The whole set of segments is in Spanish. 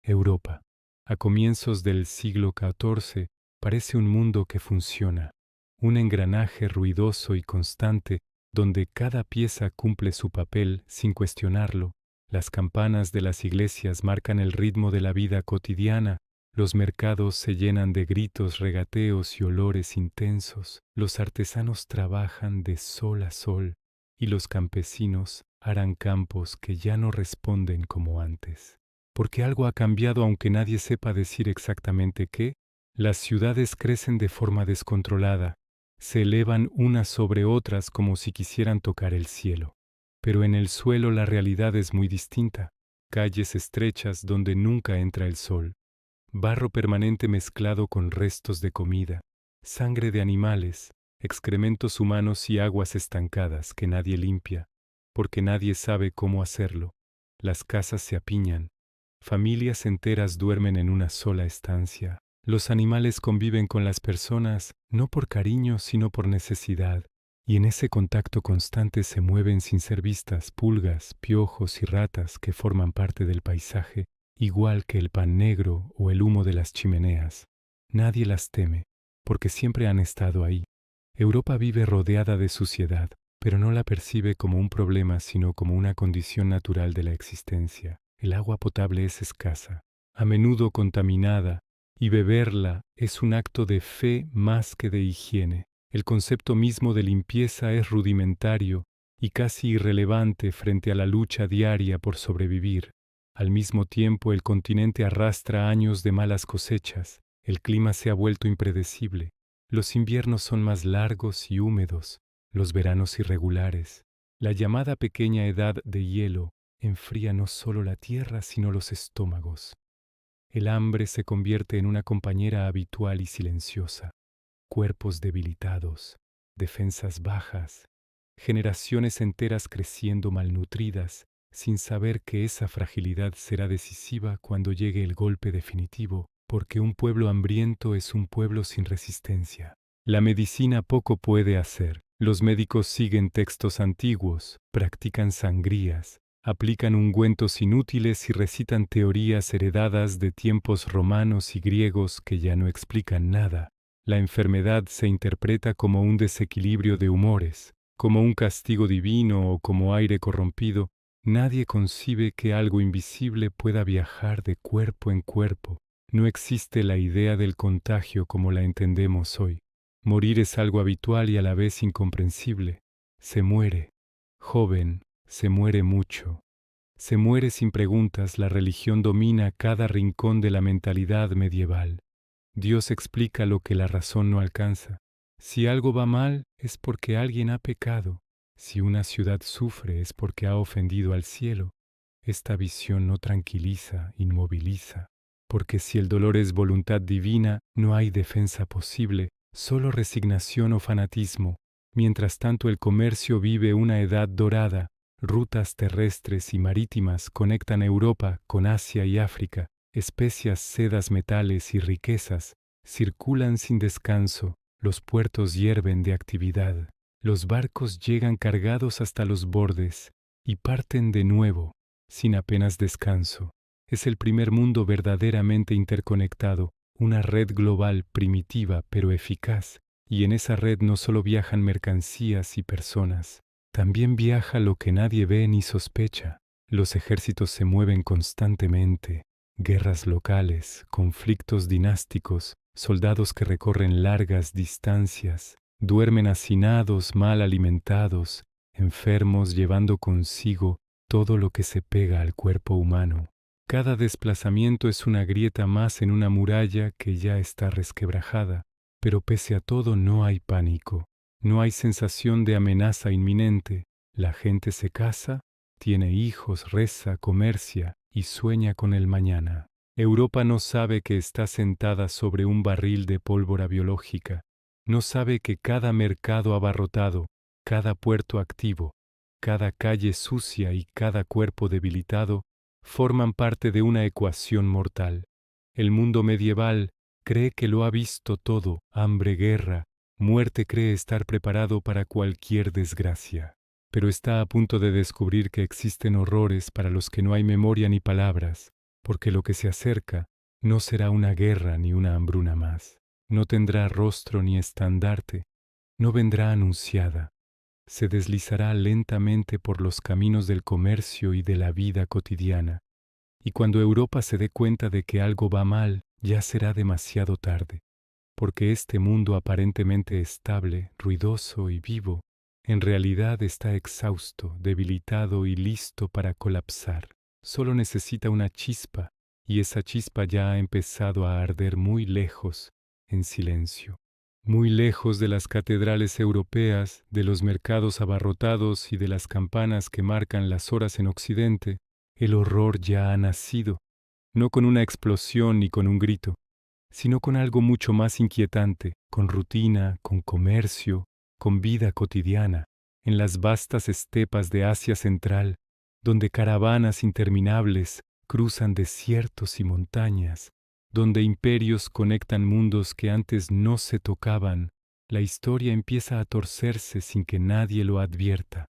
Europa. A comienzos del siglo XIV parece un mundo que funciona, un engranaje ruidoso y constante donde cada pieza cumple su papel sin cuestionarlo. Las campanas de las iglesias marcan el ritmo de la vida cotidiana, los mercados se llenan de gritos, regateos y olores intensos, los artesanos trabajan de sol a sol y los campesinos aran campos que ya no responden como antes. Porque algo ha cambiado aunque nadie sepa decir exactamente qué. Las ciudades crecen de forma descontrolada, se elevan unas sobre otras como si quisieran tocar el cielo. Pero en el suelo la realidad es muy distinta. Calles estrechas donde nunca entra el sol, barro permanente mezclado con restos de comida, sangre de animales, excrementos humanos y aguas estancadas que nadie limpia, porque nadie sabe cómo hacerlo. Las casas se apiñan, familias enteras duermen en una sola estancia. Los animales conviven con las personas no por cariño, sino por necesidad, y en ese contacto constante se mueven sin ser vistas pulgas, piojos y ratas que forman parte del paisaje, igual que el pan negro o el humo de las chimeneas. Nadie las teme, porque siempre han estado ahí. Europa vive rodeada de suciedad, pero no la percibe como un problema, sino como una condición natural de la existencia. El agua potable es escasa, a menudo contaminada, y beberla es un acto de fe más que de higiene. El concepto mismo de limpieza es rudimentario y casi irrelevante frente a la lucha diaria por sobrevivir. Al mismo tiempo, el continente arrastra años de malas cosechas, el clima se ha vuelto impredecible, los inviernos son más largos y húmedos, los veranos irregulares. La llamada pequeña edad de hielo enfría no solo la tierra, sino los estómagos. El hambre se convierte en una compañera habitual y silenciosa. Cuerpos debilitados, defensas bajas, generaciones enteras creciendo malnutridas, sin saber que esa fragilidad será decisiva cuando llegue el golpe definitivo, porque un pueblo hambriento es un pueblo sin resistencia. La medicina poco puede hacer. Los médicos siguen textos antiguos, practican sangrías, aplican ungüentos inútiles y recitan teorías heredadas de tiempos romanos y griegos que ya no explican nada. La enfermedad se interpreta como un desequilibrio de humores, como un castigo divino o como aire corrompido. Nadie concibe que algo invisible pueda viajar de cuerpo en cuerpo. No existe la idea del contagio como la entendemos hoy. Morir es algo habitual y a la vez incomprensible. Se muere. Joven, se muere mucho. Se muere sin preguntas, la religión domina cada rincón de la mentalidad medieval. Dios explica lo que la razón no alcanza. Si algo va mal, es porque alguien ha pecado. Si una ciudad sufre, es porque ha ofendido al cielo. Esta visión no tranquiliza, inmoviliza, porque si el dolor es voluntad divina, no hay defensa posible, solo resignación o fanatismo. Mientras tanto el comercio vive una edad dorada, rutas terrestres y marítimas conectan Europa con Asia y África, especias, sedas, metales y riquezas circulan sin descanso, los puertos hierven de actividad, los barcos llegan cargados hasta los bordes y parten de nuevo, sin apenas descanso. Es el primer mundo verdaderamente interconectado, una red global primitiva pero eficaz, y en esa red no solo viajan mercancías y personas, también viaja lo que nadie ve ni sospecha. Los ejércitos se mueven constantemente, guerras locales, conflictos dinásticos, soldados que recorren largas distancias, duermen hacinados, mal alimentados, enfermos llevando consigo todo lo que se pega al cuerpo humano. Cada desplazamiento es una grieta más en una muralla que ya está resquebrajada, pero pese a todo no hay pánico, no hay sensación de amenaza inminente. La gente se casa, tiene hijos, reza, comercia y sueña con el mañana. Europa no sabe que está sentada sobre un barril de pólvora biológica, no sabe que cada mercado abarrotado, cada puerto activo, cada calle sucia y cada cuerpo debilitado forman parte de una ecuación mortal. El mundo medieval cree que lo ha visto todo, hambre, guerra, muerte, cree estar preparado para cualquier desgracia, pero está a punto de descubrir que existen horrores para los que no hay memoria ni palabras, porque lo que se acerca no será una guerra ni una hambruna más, no tendrá rostro ni estandarte, no vendrá anunciada, se deslizará lentamente por los caminos del comercio y de la vida cotidiana, y cuando Europa se dé cuenta de que algo va mal, ya será demasiado tarde, porque este mundo aparentemente estable, ruidoso y vivo, en realidad está exhausto, debilitado y listo para colapsar. Solo necesita una chispa, y esa chispa ya ha empezado a arder muy lejos, en silencio. Muy lejos de las catedrales europeas, de los mercados abarrotados y de las campanas que marcan las horas en Occidente, el horror ya ha nacido, no con una explosión ni con un grito, sino con algo mucho más inquietante, con rutina, con comercio, con vida cotidiana, en las vastas estepas de Asia Central, donde caravanas interminables cruzan desiertos y montañas, donde imperios conectan mundos que antes no se tocaban, la historia empieza a torcerse sin que nadie lo advierta.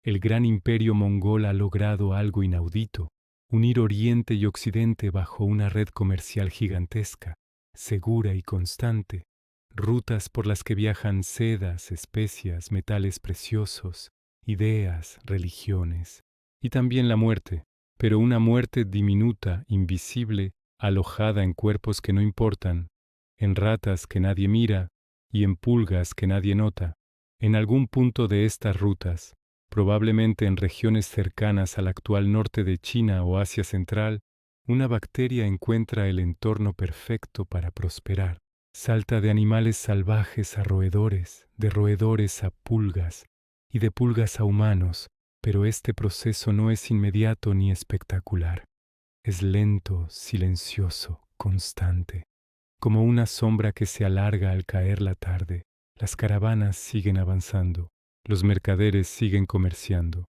El gran imperio mongol ha logrado algo inaudito, unir Oriente y Occidente bajo una red comercial gigantesca, segura y constante, rutas por las que viajan sedas, especias, metales preciosos, ideas, religiones, y también la muerte, pero una muerte diminuta, invisible, alojada en cuerpos que no importan, en ratas que nadie mira y en pulgas que nadie nota. En algún punto de estas rutas, probablemente en regiones cercanas al actual norte de China o Asia Central, una bacteria encuentra el entorno perfecto para prosperar. Salta de animales salvajes a roedores, de roedores a pulgas y de pulgas a humanos, pero este proceso no es inmediato ni espectacular. Es lento, silencioso, constante, como una sombra que se alarga al caer la tarde. Las caravanas siguen avanzando, los mercaderes siguen comerciando.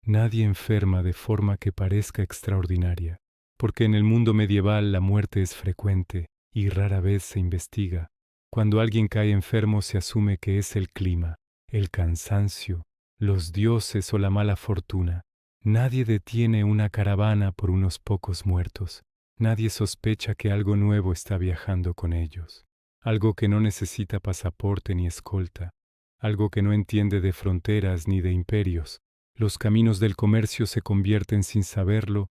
Nadie enferma de forma que parezca extraordinaria, porque en el mundo medieval la muerte es frecuente y rara vez se investiga. Cuando alguien cae enfermo se asume que es el clima, el cansancio, los dioses o la mala fortuna. Nadie detiene una caravana por unos pocos muertos. Nadie sospecha que algo nuevo está viajando con ellos, algo que no necesita pasaporte ni escolta, algo que no entiende de fronteras ni de imperios. Los caminos del comercio se convierten sin saberlo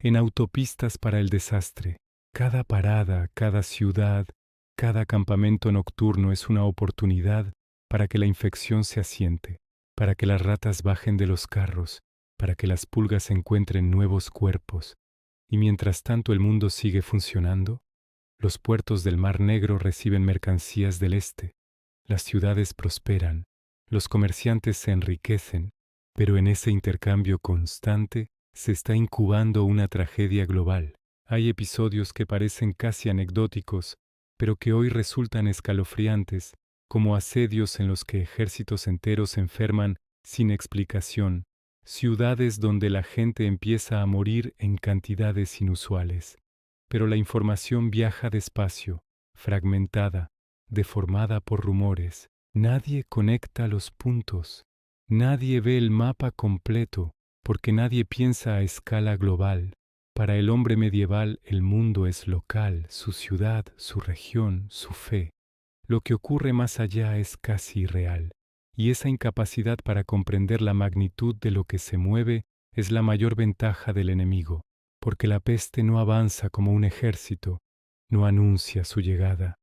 en autopistas para el desastre. Cada parada, cada ciudad, cada campamento nocturno es una oportunidad para que la infección se asiente, para que las ratas bajen de los carros, para que las pulgas encuentren nuevos cuerpos. Y mientras tanto el mundo sigue funcionando, los puertos del Mar Negro reciben mercancías del este, las ciudades prosperan, los comerciantes se enriquecen, pero en ese intercambio constante se está incubando una tragedia global. Hay episodios que parecen casi anecdóticos, pero que hoy resultan escalofriantes, como asedios en los que ejércitos enteros enferman sin explicación, ciudades donde la gente empieza a morir en cantidades inusuales. Pero la información viaja despacio, fragmentada, deformada por rumores. Nadie conecta los puntos. Nadie ve el mapa completo, porque nadie piensa a escala global. Para el hombre medieval el mundo es local, su ciudad, su región, su fe. Lo que ocurre más allá es casi irreal, y esa incapacidad para comprender la magnitud de lo que se mueve es la mayor ventaja del enemigo, porque la peste no avanza como un ejército, no anuncia su llegada,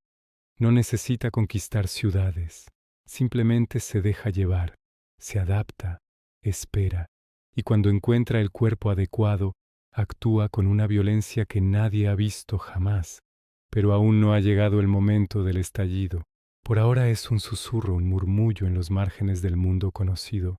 no necesita conquistar ciudades, simplemente se deja llevar, se adapta, espera, y cuando encuentra el cuerpo adecuado, actúa con una violencia que nadie ha visto jamás. Pero aún no ha llegado el momento del estallido. Por ahora es un susurro, un murmullo en los márgenes del mundo conocido,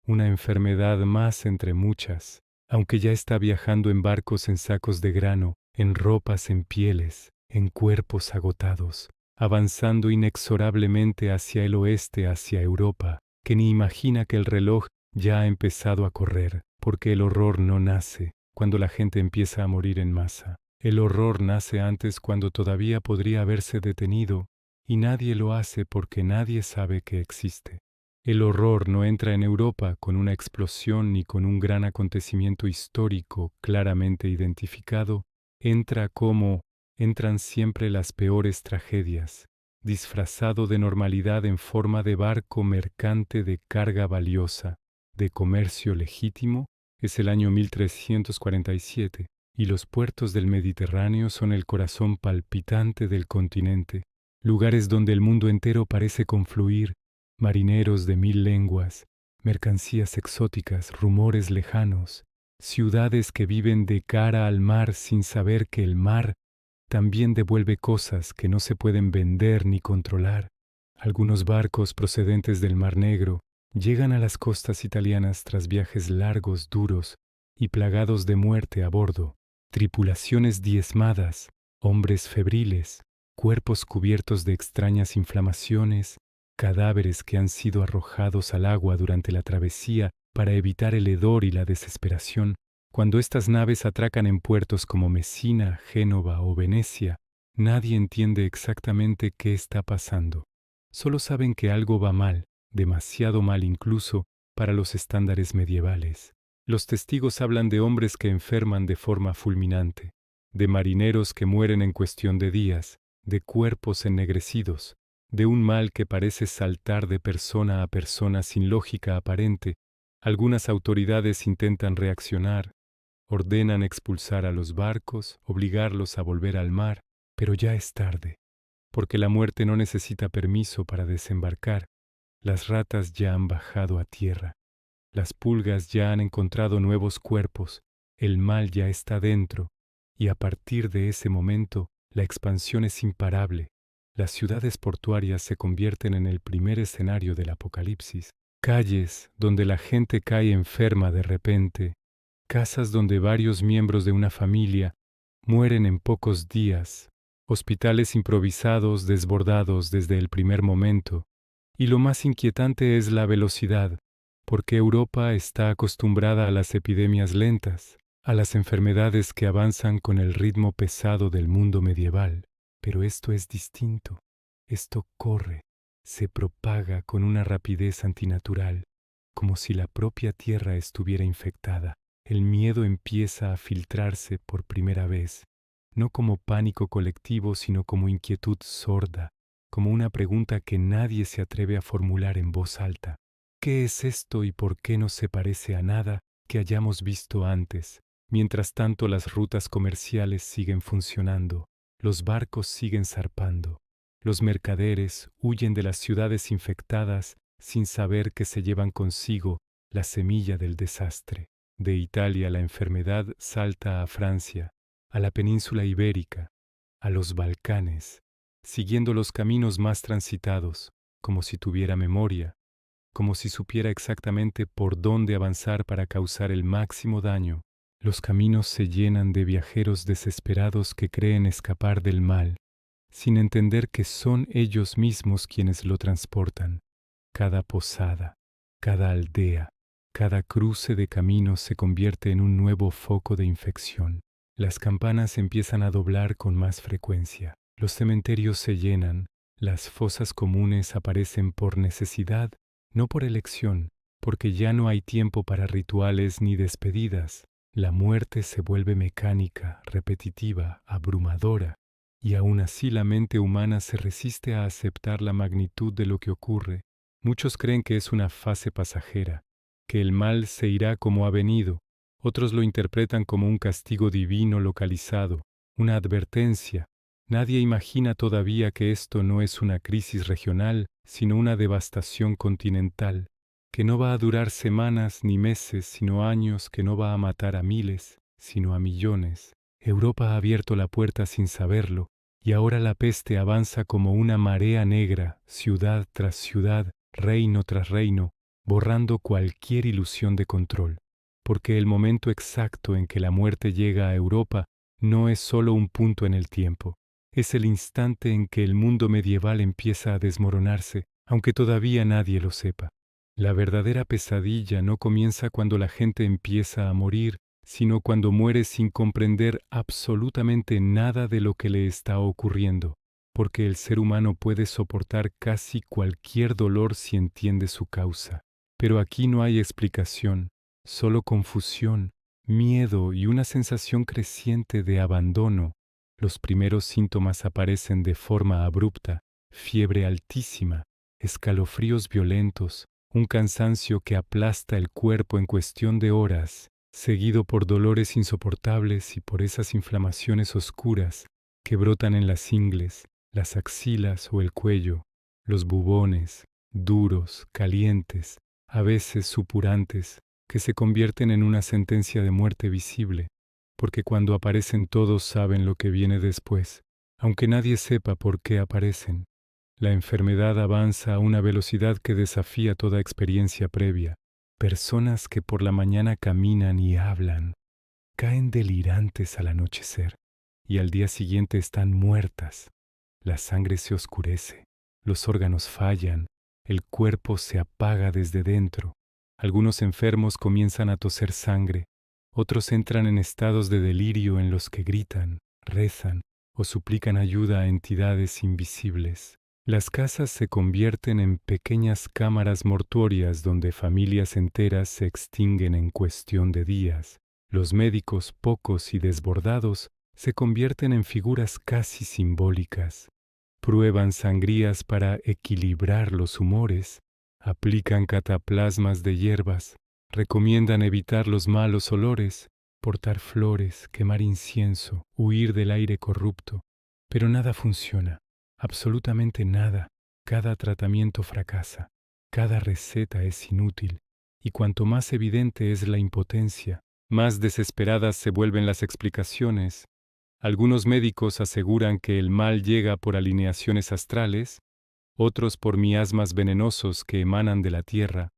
una enfermedad más entre muchas, aunque ya está viajando en barcos en sacos de grano, en ropas en pieles, en cuerpos agotados, avanzando inexorablemente hacia el oeste, hacia Europa, que ni imagina que el reloj ya ha empezado a correr, porque el horror no nace cuando la gente empieza a morir en masa. El horror nace antes cuando todavía podría haberse detenido, y nadie lo hace porque nadie sabe que existe. El horror no entra en Europa con una explosión ni con un gran acontecimiento histórico claramente identificado, Entra como entran siempre las peores tragedias, disfrazado de normalidad en forma de barco mercante de carga valiosa, de comercio legítimo. Es el año 1347, y los puertos del Mediterráneo son el corazón palpitante del continente, lugares donde el mundo entero parece confluir, marineros de 1000 lenguas, mercancías exóticas, rumores lejanos, ciudades que viven de cara al mar sin saber que el mar también devuelve cosas que no se pueden vender ni controlar. Algunos barcos procedentes del Mar Negro llegan a las costas italianas tras viajes largos, duros y plagados de muerte a bordo, tripulaciones diezmadas, hombres febriles, cuerpos cubiertos de extrañas inflamaciones, cadáveres que han sido arrojados al agua durante la travesía para evitar el hedor y la desesperación. Cuando estas naves atracan en puertos como Mesina, Génova o Venecia, nadie entiende exactamente qué está pasando. Solo saben que algo va mal, demasiado mal incluso para los estándares medievales. Los testigos hablan de hombres que enferman de forma fulminante, de marineros que mueren en cuestión de días, de cuerpos ennegrecidos, de un mal que parece saltar de persona a persona sin lógica aparente. Algunas autoridades intentan reaccionar, ordenan expulsar a los barcos, obligarlos a volver al mar, pero ya es tarde, porque la muerte no necesita permiso para desembarcar. Las ratas ya han bajado a tierra, las pulgas ya han encontrado nuevos cuerpos, el mal ya está dentro, y a partir de ese momento la expansión es imparable. Las ciudades portuarias se convierten en el primer escenario del apocalipsis. Calles donde la gente cae enferma de repente, casas donde varios miembros de una familia mueren en pocos días, hospitales improvisados desbordados desde el primer momento. Y lo más inquietante es la velocidad, porque Europa está acostumbrada a las epidemias lentas, a las enfermedades que avanzan con el ritmo pesado del mundo medieval. Pero esto es distinto. Esto corre, se propaga con una rapidez antinatural, como si la propia tierra estuviera infectada. El miedo empieza a filtrarse por primera vez, no como pánico colectivo, sino como inquietud sorda, como una pregunta que nadie se atreve a formular en voz alta. ¿Qué es esto y por qué no se parece a nada que hayamos visto antes? Mientras tanto, las rutas comerciales siguen funcionando, los barcos siguen zarpando, los mercaderes huyen de las ciudades infectadas sin saber que se llevan consigo la semilla del desastre. De Italia la enfermedad salta a Francia, a la península ibérica, a los Balcanes, siguiendo los caminos más transitados, como si tuviera memoria, como si supiera exactamente por dónde avanzar para causar el máximo daño. Los caminos se llenan de viajeros desesperados que creen escapar del mal, sin entender que son ellos mismos quienes lo transportan. Cada posada, cada aldea, cada cruce de caminos se convierte en un nuevo foco de infección. Las campanas empiezan a doblar con más frecuencia. Los cementerios se llenan, las fosas comunes aparecen por necesidad, no por elección, porque ya no hay tiempo para rituales ni despedidas. La muerte se vuelve mecánica, repetitiva, abrumadora, y aún así la mente humana se resiste a aceptar la magnitud de lo que ocurre. Muchos creen que es una fase pasajera, que el mal se irá como ha venido. Otros lo interpretan como un castigo divino localizado, una advertencia. Nadie imagina todavía que esto no es una crisis regional, sino una devastación continental, que no va a durar semanas ni meses, sino años, que no va a matar a miles, sino a millones. Europa ha abierto la puerta sin saberlo, y ahora la peste avanza como una marea negra, ciudad tras ciudad, reino tras reino, borrando cualquier ilusión de control. Porque el momento exacto en que la muerte llega a Europa no es solo un punto en el tiempo, es el instante en que el mundo medieval empieza a desmoronarse, aunque todavía nadie lo sepa. La verdadera pesadilla no comienza cuando la gente empieza a morir, sino cuando muere sin comprender absolutamente nada de lo que le está ocurriendo, porque el ser humano puede soportar casi cualquier dolor si entiende su causa. Pero aquí no hay explicación, solo confusión, miedo y una sensación creciente de abandono. Los primeros síntomas aparecen de forma abrupta: fiebre altísima, escalofríos violentos, un cansancio que aplasta el cuerpo en cuestión de horas, seguido por dolores insoportables y por esas inflamaciones oscuras que brotan en las ingles, las axilas o el cuello, los bubones, duros, calientes, a veces supurantes, que se convierten en una sentencia de muerte visible, porque cuando aparecen todos saben lo que viene después, aunque nadie sepa por qué aparecen. La enfermedad avanza a una velocidad que desafía toda experiencia previa. Personas que por la mañana caminan y hablan, caen delirantes al anochecer, y al día siguiente están muertas. La sangre se oscurece, los órganos fallan, el cuerpo se apaga desde dentro. Algunos enfermos comienzan a toser sangre, otros entran en estados de delirio en los que gritan, rezan o suplican ayuda a entidades invisibles. Las casas se convierten en pequeñas cámaras mortuorias donde familias enteras se extinguen en cuestión de días. Los médicos, pocos y desbordados, se convierten en figuras casi simbólicas. Prueban sangrías para equilibrar los humores, aplican cataplasmas de hierbas, recomiendan evitar los malos olores, portar flores, quemar incienso, huir del aire corrupto. Pero nada funciona, absolutamente nada. Cada tratamiento fracasa, cada receta es inútil, y cuanto más evidente es la impotencia, más desesperadas se vuelven las explicaciones. Algunos médicos aseguran que el mal llega por alineaciones astrales, otros por miasmas venenosos que emanan de la tierra,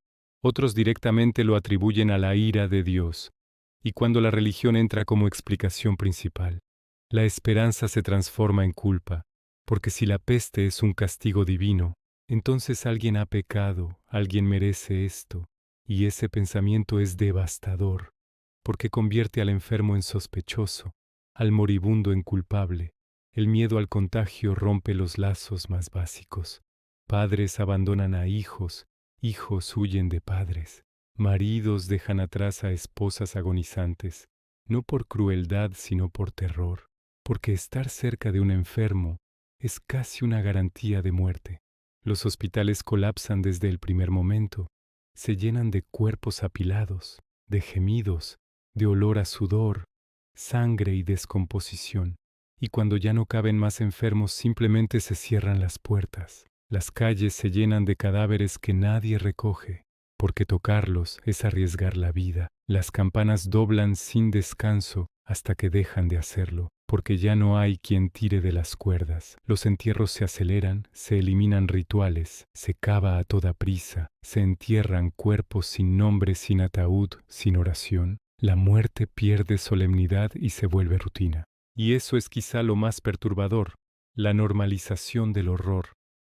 otros directamente lo atribuyen a la ira de Dios. Y cuando la religión entra como explicación principal, la esperanza se transforma en culpa, porque si la peste es un castigo divino, entonces alguien ha pecado, alguien merece esto, y ese pensamiento es devastador, porque convierte al enfermo en sospechoso, al moribundo en culpable. El miedo al contagio rompe los lazos más básicos. Padres abandonan a hijos, hijos huyen de padres, maridos dejan atrás a esposas agonizantes, no por crueldad sino por terror, porque estar cerca de un enfermo es casi una garantía de muerte. Los hospitales colapsan desde el primer momento, se llenan de cuerpos apilados, de gemidos, de olor a sudor, sangre y descomposición, y cuando ya no caben más enfermos simplemente se cierran las puertas. Las calles se llenan de cadáveres que nadie recoge, porque tocarlos es arriesgar la vida. Las campanas doblan sin descanso hasta que dejan de hacerlo, porque ya no hay quien tire de las cuerdas. Los entierros se aceleran, se eliminan rituales, se cava a toda prisa, se entierran cuerpos sin nombre, sin ataúd, sin oración. La muerte pierde solemnidad y se vuelve rutina. Y eso es quizá lo más perturbador, la normalización del horror.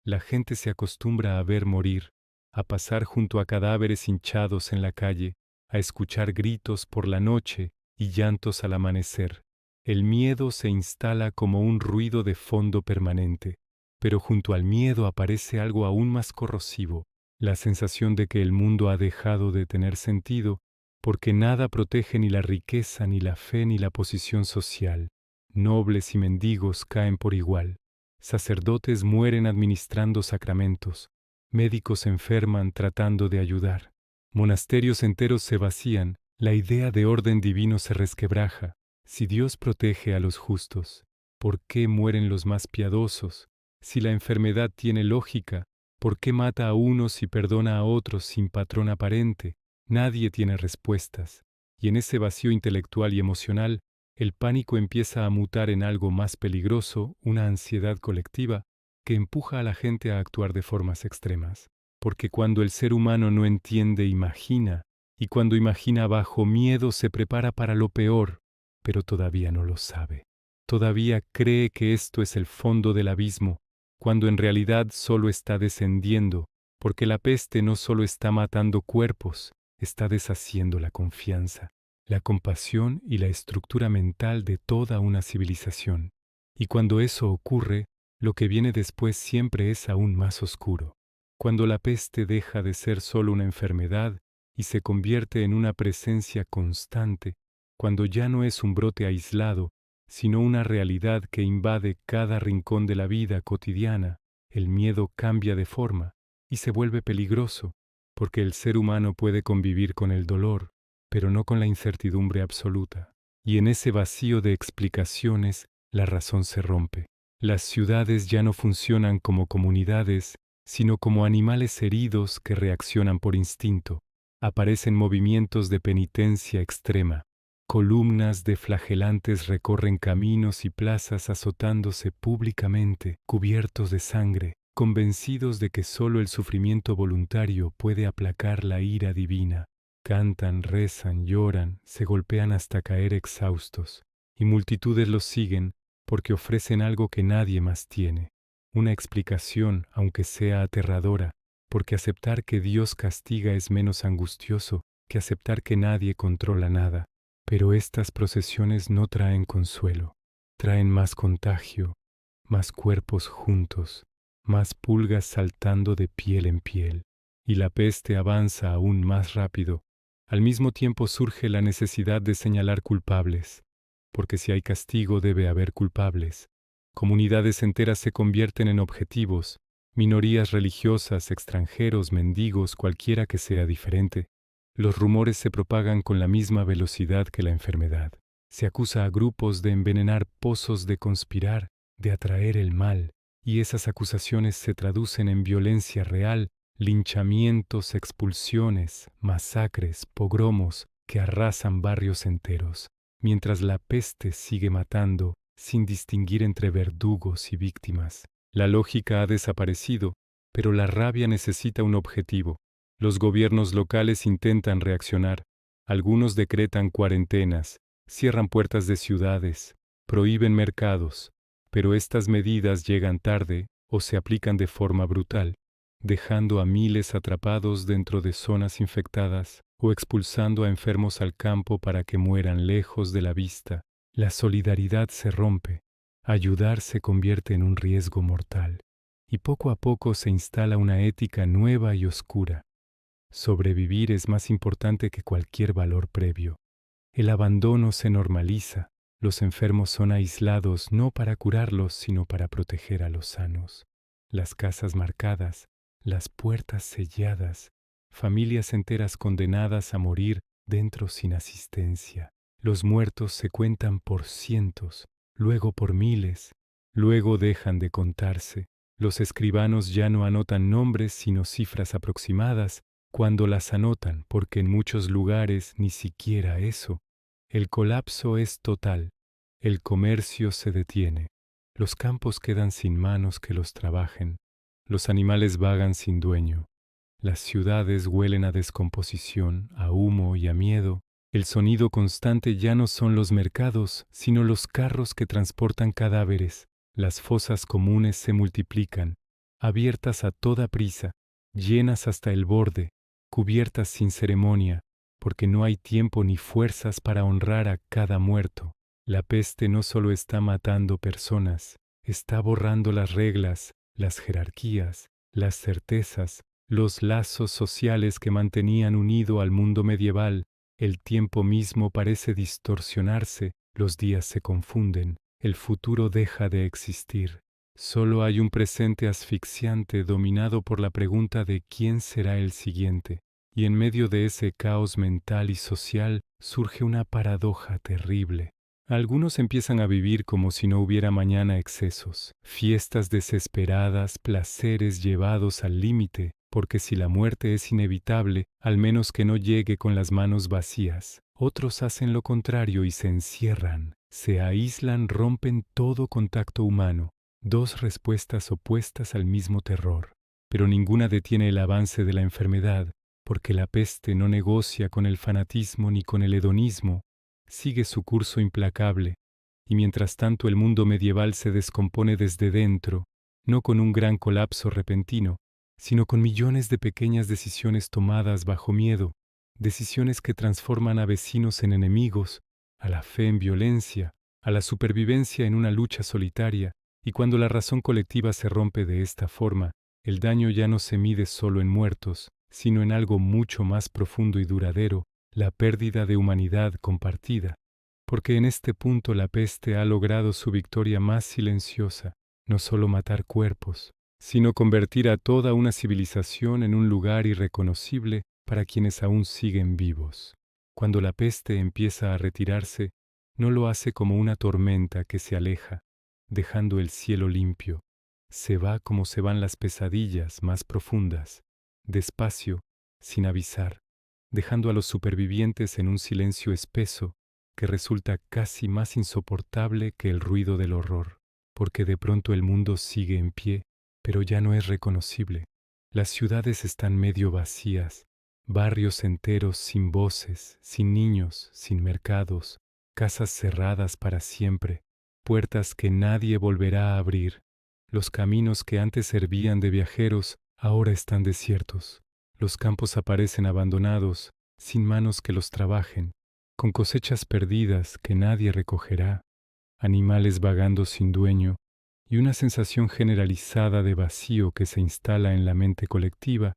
La gente se acostumbra a ver morir, a pasar junto a cadáveres hinchados en la calle, a escuchar gritos por la noche y llantos al amanecer. El miedo se instala como un ruido de fondo permanente, pero junto al miedo aparece algo aún más corrosivo, la sensación de que el mundo ha dejado de tener sentido, porque nada protege ni la riqueza, ni la fe, ni la posición social. Nobles y mendigos caen por igual. Sacerdotes mueren administrando sacramentos, médicos enferman tratando de ayudar, monasterios enteros se vacían, la idea de orden divino se resquebraja. Si Dios protege a los justos, ¿por qué mueren los más piadosos? Si la enfermedad tiene lógica, ¿por qué mata a unos y perdona a otros sin patrón aparente? Nadie tiene respuestas, y en ese vacío intelectual y emocional, el pánico empieza a mutar en algo más peligroso, una ansiedad colectiva, que empuja a la gente a actuar de formas extremas. Porque cuando el ser humano no entiende, imagina, y cuando imagina bajo miedo se prepara para lo peor, pero todavía no lo sabe. Todavía cree que esto es el fondo del abismo, cuando en realidad solo está descendiendo, porque la peste no solo está matando cuerpos, está deshaciendo la confianza, la compasión y la estructura mental de toda una civilización. Y cuando eso ocurre, lo que viene después siempre es aún más oscuro. Cuando la peste deja de ser solo una enfermedad y se convierte en una presencia constante, cuando ya no es un brote aislado, sino una realidad que invade cada rincón de la vida cotidiana, el miedo cambia de forma y se vuelve peligroso, porque el ser humano puede convivir con el dolor, pero no con la incertidumbre absoluta. Y en ese vacío de explicaciones, la razón se rompe. Las ciudades ya no funcionan como comunidades, sino como animales heridos que reaccionan por instinto. Aparecen movimientos de penitencia extrema. Columnas de flagelantes recorren caminos y plazas azotándose públicamente, cubiertos de sangre, convencidos de que solo el sufrimiento voluntario puede aplacar la ira divina. Cantan, rezan, lloran, se golpean hasta caer exhaustos, y multitudes los siguen porque ofrecen algo que nadie más tiene, una explicación, aunque sea aterradora, porque aceptar que Dios castiga es menos angustioso que aceptar que nadie controla nada. Pero estas procesiones no traen consuelo, traen más contagio, más cuerpos juntos, más pulgas saltando de piel en piel, y la peste avanza aún más rápido. Al mismo tiempo surge la necesidad de señalar culpables, porque si hay castigo debe haber culpables. Comunidades enteras se convierten en objetivos, minorías religiosas, extranjeros, mendigos, cualquiera que sea diferente. Los rumores se propagan con la misma velocidad que la enfermedad. Se acusa a grupos de envenenar pozos, de conspirar, de atraer el mal, y esas acusaciones se traducen en violencia real, linchamientos, expulsiones, masacres, pogromos que arrasan barrios enteros, mientras la peste sigue matando sin distinguir entre verdugos y víctimas. La lógica ha desaparecido, pero la rabia necesita un objetivo. Los gobiernos locales intentan reaccionar. Algunos decretan cuarentenas, cierran puertas de ciudades, prohíben mercados, pero estas medidas llegan tarde o se aplican de forma brutal, dejando a miles atrapados dentro de zonas infectadas o expulsando a enfermos al campo para que mueran lejos de la vista. La solidaridad se rompe, ayudar se convierte en un riesgo mortal, y poco a poco se instala una ética nueva y oscura. Sobrevivir es más importante que cualquier valor previo. El abandono se normaliza, los enfermos son aislados no para curarlos, sino para proteger a los sanos. Las casas marcadas, las puertas selladas, familias enteras condenadas a morir dentro sin asistencia. Los muertos se cuentan por cientos, luego por miles, luego dejan de contarse. Los escribanos ya no anotan nombres sino cifras aproximadas, cuando las anotan, porque en muchos lugares ni siquiera eso. El colapso es total, el comercio se detiene, los campos quedan sin manos que los trabajen, los animales vagan sin dueño, las ciudades huelen a descomposición, a humo y a miedo. El sonido constante ya no son los mercados, sino los carros que transportan cadáveres. Las fosas comunes se multiplican, abiertas a toda prisa, llenas hasta el borde, cubiertas sin ceremonia, porque no hay tiempo ni fuerzas para honrar a cada muerto. La peste no solo está matando personas, está borrando las reglas, las jerarquías, las certezas, los lazos sociales que mantenían unido al mundo medieval. El tiempo mismo parece distorsionarse, los días se confunden, el futuro deja de existir. Solo hay un presente asfixiante dominado por la pregunta de quién será el siguiente. Y en medio de ese caos mental y social surge una paradoja terrible. Algunos empiezan a vivir como si no hubiera mañana excesos, fiestas desesperadas, placeres llevados al límite, porque si la muerte es inevitable, al menos que no llegue con las manos vacías. Otros hacen lo contrario y se encierran, se aíslan, rompen todo contacto humano. Dos respuestas opuestas al mismo terror, pero ninguna detiene el avance de la enfermedad, porque la peste no negocia con el fanatismo ni con el hedonismo, sigue su curso implacable, y mientras tanto el mundo medieval se descompone desde dentro, no con un gran colapso repentino, sino con millones de pequeñas decisiones tomadas bajo miedo, decisiones que transforman a vecinos en enemigos, a la fe en violencia, a la supervivencia en una lucha solitaria, y cuando la razón colectiva se rompe de esta forma, el daño ya no se mide solo en muertos, sino en algo mucho más profundo y duradero, la pérdida de humanidad compartida. porque en este punto la peste ha logrado su victoria más silenciosa, no solo matar cuerpos, sino convertir a toda una civilización en un lugar irreconocible para quienes aún siguen vivos. Cuando la peste empieza a retirarse, no lo hace como una tormenta que se aleja, dejando el cielo limpio. Se va como se van las pesadillas más profundas, despacio, sin avisar, dejando a los supervivientes en un silencio espeso que resulta casi más insoportable que el ruido del horror, porque de pronto el mundo sigue en pie, pero ya no es reconocible. Las ciudades están medio vacías, barrios enteros sin voces, sin niños, sin mercados, casas cerradas para siempre, puertas que nadie volverá a abrir. Los caminos que antes servían de viajeros ahora están desiertos. Los campos aparecen abandonados, sin manos que los trabajen, con cosechas perdidas que nadie recogerá, animales vagando sin dueño, y una sensación generalizada de vacío que se instala en la mente colectiva.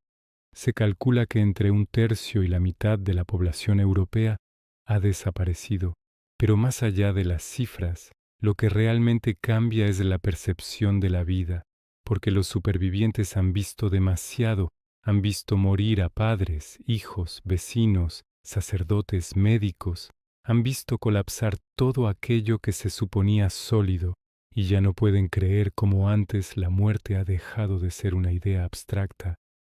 Se calcula que entre un tercio y la mitad de la población europea ha desaparecido. Pero más allá de las cifras, lo que realmente cambia es la percepción de la vida, porque los supervivientes han visto demasiado, han visto morir a padres, hijos, vecinos, sacerdotes, médicos, han visto colapsar todo aquello que se suponía sólido, y ya no pueden creer como antes la muerte ha dejado de ser una idea abstracta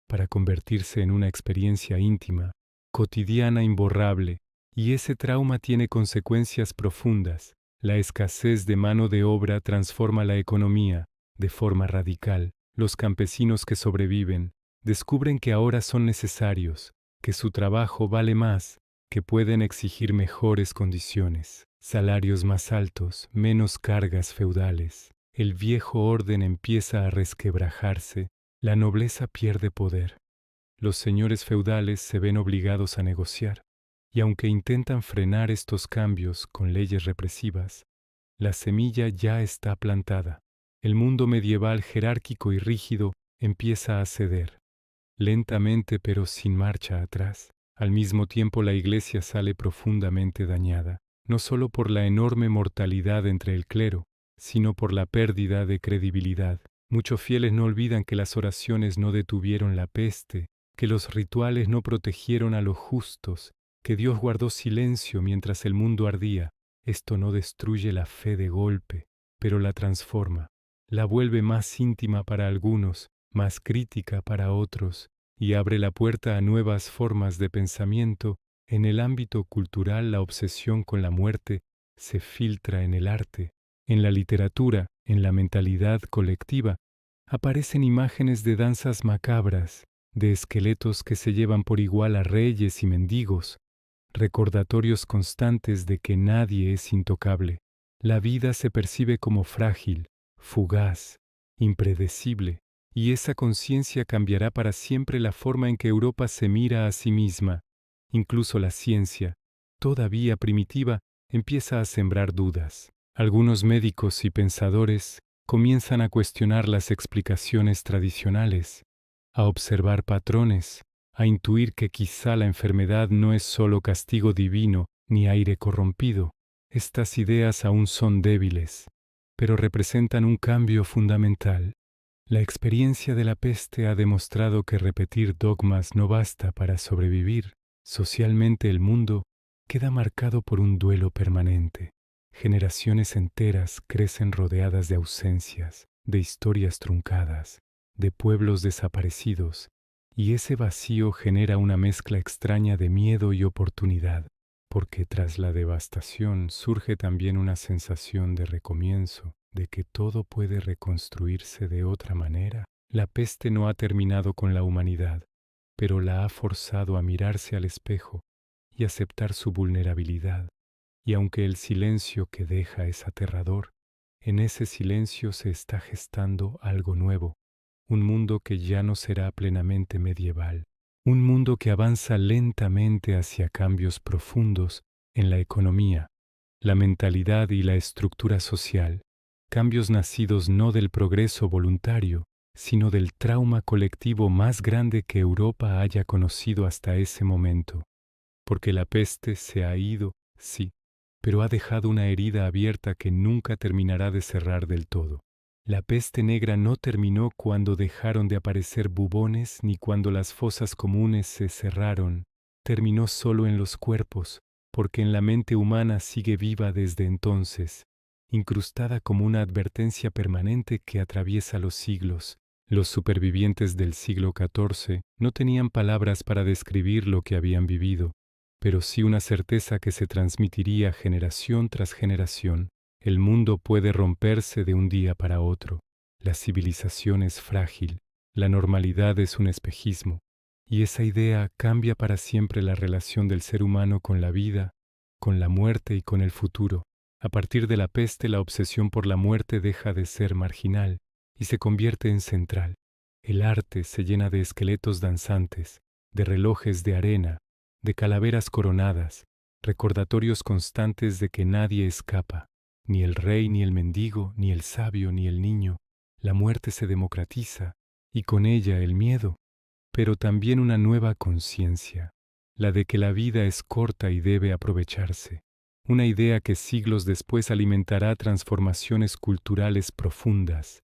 para convertirse en una experiencia íntima, cotidiana, imborrable, y ese trauma tiene consecuencias profundas. La escasez de mano de obra transforma la economía de forma radical. Los campesinos que sobreviven descubren que ahora son necesarios, que su trabajo vale más, que pueden exigir mejores condiciones, salarios más altos, menos cargas feudales. El viejo orden empieza a resquebrajarse, la nobleza pierde poder. Los señores feudales se ven obligados a negociar, y aunque intentan frenar estos cambios con leyes represivas, la semilla ya está plantada. El mundo medieval jerárquico y rígido empieza a ceder, lentamente pero sin marcha atrás. Al mismo tiempo la Iglesia sale profundamente dañada, no solo por la enorme mortalidad entre el clero, sino por la pérdida de credibilidad. Muchos fieles no olvidan que las oraciones no detuvieron la peste, que los rituales no protegieron a los justos, que Dios guardó silencio mientras el mundo ardía. Esto no destruye la fe de golpe, pero la transforma, la vuelve más íntima para algunos, más crítica para otros, y abre la puerta a nuevas formas de pensamiento. En el ámbito cultural, la obsesión con la muerte se filtra en el arte, en la literatura, en la mentalidad colectiva. Aparecen imágenes de danzas macabras, de esqueletos que se llevan por igual a reyes y mendigos, recordatorios constantes de que nadie es intocable. La vida se percibe como frágil, fugaz, impredecible, y esa conciencia cambiará para siempre la forma en que Europa se mira a sí misma. Incluso la ciencia, todavía primitiva, empieza a sembrar dudas. Algunos médicos y pensadores comienzan a cuestionar las explicaciones tradicionales, a observar patrones, a intuir que quizá la enfermedad no es solo castigo divino ni aire corrompido. Estas ideas aún son débiles, pero representan un cambio fundamental. La experiencia de la peste ha demostrado que repetir dogmas no basta para sobrevivir. Socialmente el mundo queda marcado por un duelo permanente. Generaciones enteras crecen rodeadas de ausencias, de historias truncadas, de pueblos desaparecidos, y ese vacío genera una mezcla extraña de miedo y oportunidad, porque tras la devastación surge también una sensación de recomienzo, de que todo puede reconstruirse de otra manera. La peste no ha terminado con la humanidad, pero la ha forzado a mirarse al espejo y aceptar su vulnerabilidad. Y aunque el silencio que deja es aterrador, en ese silencio se está gestando algo nuevo, un mundo que ya no será plenamente medieval, un mundo que avanza lentamente hacia cambios profundos en la economía, la mentalidad y la estructura social, cambios nacidos no del progreso voluntario, sino del trauma colectivo más grande que Europa haya conocido hasta ese momento. Porque la peste se ha ido, sí, pero ha dejado una herida abierta que nunca terminará de cerrar del todo. La peste negra no terminó cuando dejaron de aparecer bubones ni cuando las fosas comunes se cerraron. Terminó solo en los cuerpos, porque en la mente humana sigue viva desde entonces, incrustada como una advertencia permanente que atraviesa los siglos. Los supervivientes del siglo XIV no tenían palabras para describir lo que habían vivido, pero sí una certeza que se transmitiría generación tras generación. El mundo puede romperse de un día para otro. La civilización es frágil, la normalidad es un espejismo, y esa idea cambia para siempre la relación del ser humano con la vida, con la muerte y con el futuro. A partir de la peste, la obsesión por la muerte deja de ser marginal y se convierte en central. El arte se llena de esqueletos danzantes, de relojes de arena, de calaveras coronadas, recordatorios constantes de que nadie escapa. Ni el rey, ni el mendigo, ni el sabio, ni el niño. La muerte se democratiza, y con ella el miedo, pero también una nueva conciencia, la de que la vida es corta y debe aprovecharse. Una idea que siglos después alimentará transformaciones culturales profundas.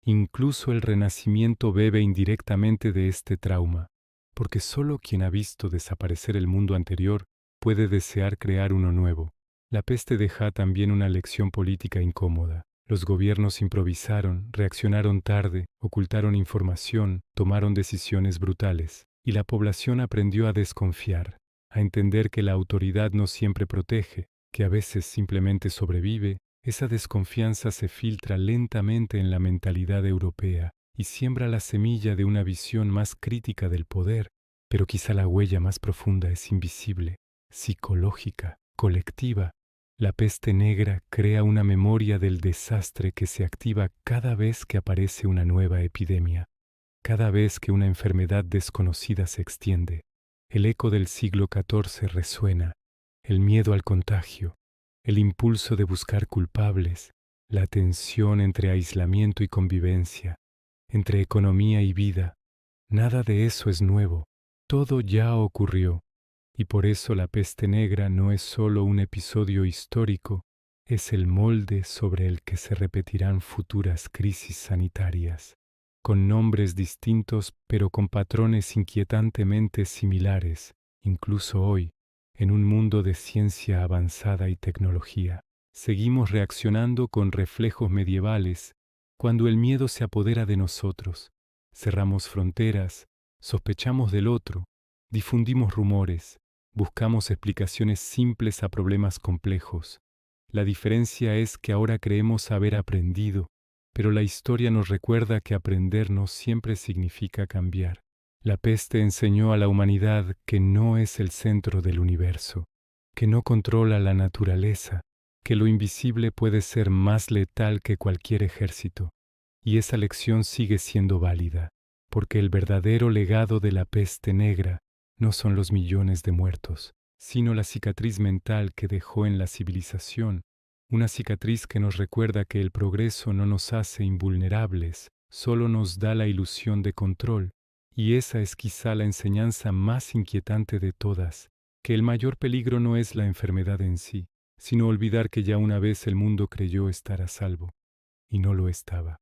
Incluso el Renacimiento bebe indirectamente de este trauma, porque solo quien ha visto desaparecer el mundo anterior puede desear crear uno nuevo. La peste deja también una lección política incómoda. Los gobiernos improvisaron, reaccionaron tarde, ocultaron información, tomaron decisiones brutales, y la población aprendió a desconfiar, a entender que la autoridad no siempre protege, que a veces simplemente sobrevive. Esa desconfianza se filtra lentamente en la mentalidad europea y siembra la semilla de una visión más crítica del poder, pero quizá la huella más profunda es invisible, psicológica, colectiva. La peste negra crea una memoria del desastre que se activa cada vez que aparece una nueva epidemia, cada vez que una enfermedad desconocida se extiende. El eco del siglo XIV resuena, el miedo al contagio, el impulso de buscar culpables, la tensión entre aislamiento y convivencia, entre economía y vida. Nada de eso es nuevo, todo ya ocurrió. Y por eso la peste negra no es solo un episodio histórico, es el molde sobre el que se repetirán futuras crisis sanitarias, con nombres distintos pero con patrones inquietantemente similares, incluso hoy, en un mundo de ciencia avanzada y tecnología. Seguimos reaccionando con reflejos medievales cuando el miedo se apodera de nosotros. Cerramos fronteras, sospechamos del otro, difundimos rumores. Buscamos explicaciones simples a problemas complejos. La diferencia es que ahora creemos haber aprendido, pero la historia nos recuerda que aprender no siempre significa cambiar. La peste enseñó a la humanidad que no es el centro del universo, que no controla la naturaleza, que lo invisible puede ser más letal que cualquier ejército. Y esa lección sigue siendo válida, porque el verdadero legado de la peste negra no son los millones de muertos, sino la cicatriz mental que dejó en la civilización, una cicatriz que nos recuerda que el progreso no nos hace invulnerables, solo nos da la ilusión de control, y esa es quizá la enseñanza más inquietante de todas, que el mayor peligro no es la enfermedad en sí, sino olvidar que ya una vez el mundo creyó estar a salvo, y no lo estaba.